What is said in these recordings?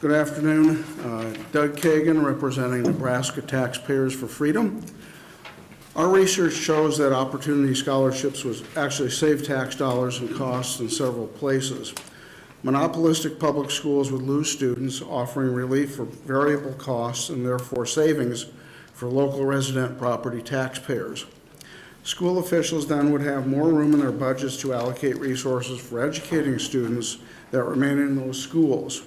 Good afternoon. Doug Kagan, representing Nebraska Taxpayers for Freedom. Our research shows that Opportunity Scholarships was actually save tax dollars and costs in several places. Monopolistic public schools would lose students, offering relief for variable costs and therefore savings for local resident property taxpayers. School officials then would have more room in their budgets to allocate resources for educating students that remain in those schools.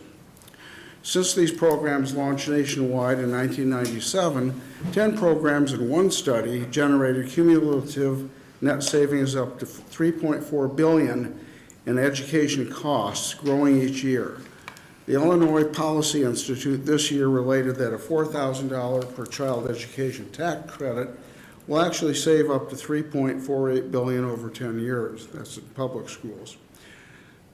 Since these programs launched nationwide in 1997, 10 programs in one study generated cumulative net savings up to $3.4 billion in education costs, growing each year. The Illinois Policy Institute this year related that a $4,000 per child education tax credit will actually save up to $3.48 billion over 10 years. That's in public schools.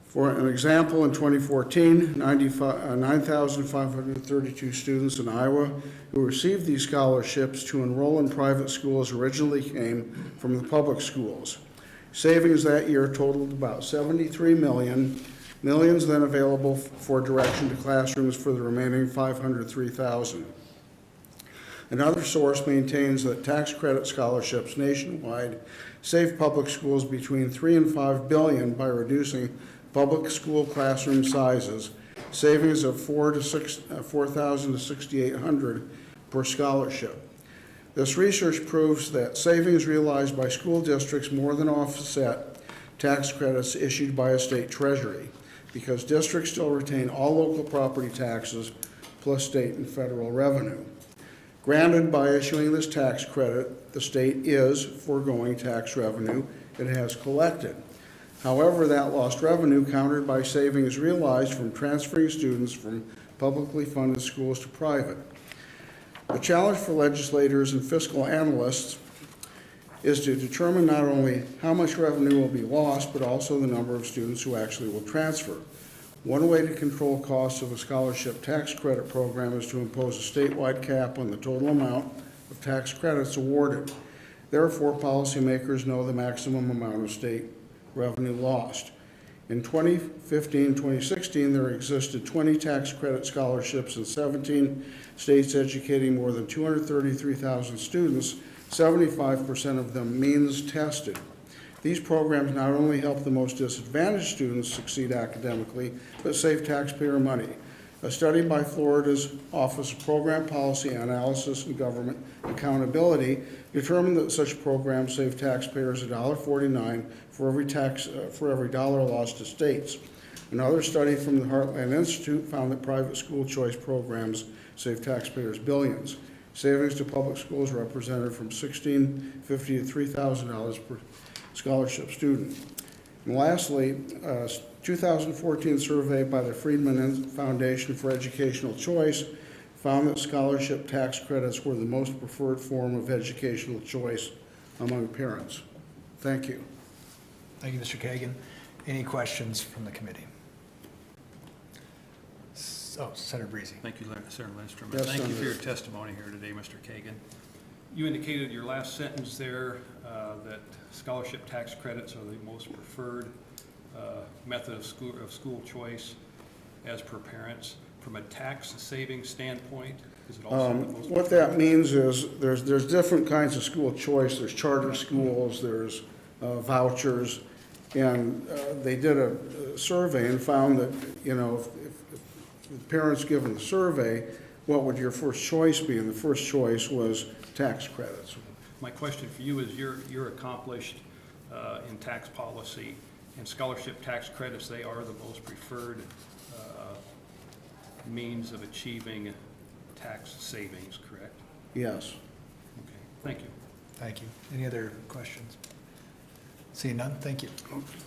For an example, in 2014, 9,532 students in Iowa who received these scholarships to enroll in private schools originally came from the public schools. Savings that year totaled about $73 million, millions then available for direction to classrooms for the remaining 503,000. Another source maintains that tax credit scholarships nationwide save public schools between $3 and $5 billion by reducing public school classroom sizes, savings of $4,000 to $6,800 per scholarship. This research proves that savings realized by school districts more than offset tax credits issued by a state treasury, because districts still retain all local property taxes plus state and federal revenue. Granted, by issuing this tax credit, the state is foregoing tax revenue it has collected. However, that lost revenue countered by savings realized from transferring students from publicly funded schools to private. The challenge for legislators and fiscal analysts is to determine not only how much revenue will be lost, but also the number of students who actually will transfer. One way to control costs of a scholarship tax credit program is to impose a statewide cap on the total amount of tax credits awarded. Therefore, policymakers know the maximum amount of state revenue lost. In 2015-2016, there existed 20 tax credit scholarships in 17 states educating more than 233,000 students, 75% of them means tested. These programs not only help the most disadvantaged students succeed academically, but save taxpayer money. A study by Florida's Office of Program Policy Analysis and Government Accountability determined that such programs save taxpayers $1.49 for every dollar lost to states. Another study from the Heartland Institute found that private school choice programs save taxpayers billions. Savings to public schools represented from $1,650 to $3,000 per scholarship student. And lastly, a 2014 survey by the Friedman Foundation for Educational Choice found that scholarship tax credits were the most preferred form of educational choice among parents. Thank you. Thank you, Mr. Kagan. Any questions from the committee? Senator Breezy. Thank you, Senator Lindstrom. Yes, Thank you for Senator. your testimony here today, Mr. Kagan. You indicated your last sentence there that scholarship tax credits are the most preferred method of school choice as per parents. From a tax saving standpoint, is it also the most What that means is there's different kinds of school choice. There's charter schools, there's vouchers, and they did a survey and found that, you know, if parents given the survey, what would your first choice be? And the first choice was tax credits. My question for you is you're accomplished in tax policy, and scholarship tax credits, they are the most preferred means of achieving tax savings, correct? Yes. Okay, thank you. Thank you. Any other questions? Seeing none, thank you. Okay.